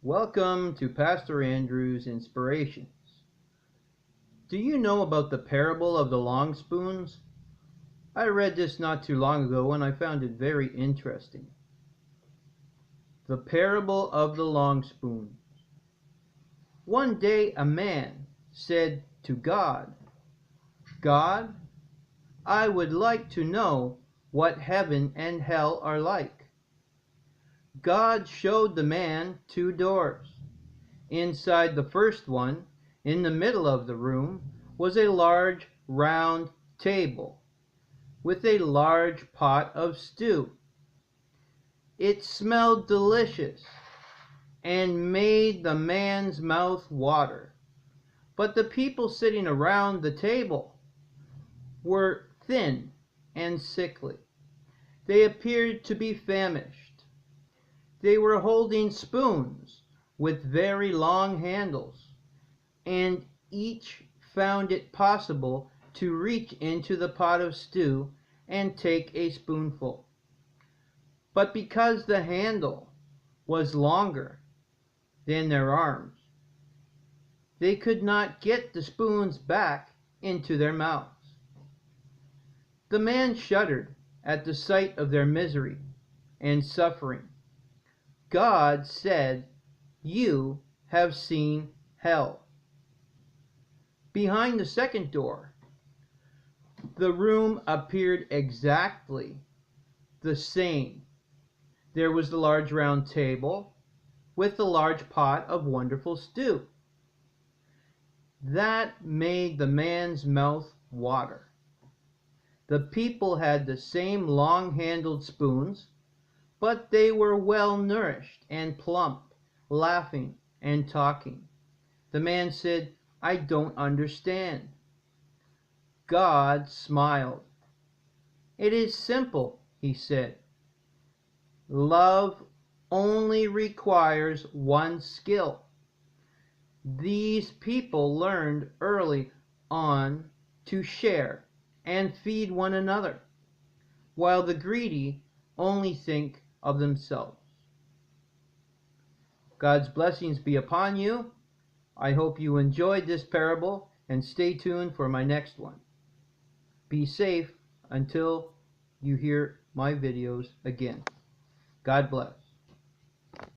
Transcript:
Welcome to Pastor Andrew's Inspirations. Do you know about the parable of the long spoons? I read this not too long ago and I found it very interesting. The parable of the long spoons. One day a man said to God, "God, I would like to know what heaven and hell are like." God showed the man two doors. Inside the first one, in the middle of the room, was a large round table with a large pot of stew. It smelled delicious and made the man's mouth water. But the people sitting around the table were thin and sickly. They appeared to be famished. They were holding spoons with very long handles, and each found it possible to reach into the pot of stew and take a spoonful. But because the handle was longer than their arms, they could not get the spoons back into their mouths. The man shuddered at the sight of their misery and suffering. God said, "You have seen hell." Behind the second door, the room appeared exactly the same. There was the large round table with the large pot of wonderful stew. That made the man's mouth water. The people had the same long-handled spoons, but they were well nourished and plump, laughing and talking. The man said, "I don't understand." God smiled. "It is simple," he said. "Love only requires one skill." These people learned early on to share and feed one another, while the greedy only think of themselves. God's blessings be upon you. I hope you enjoyed this parable and stay tuned for my next one. Be safe until you hear my videos again. God bless.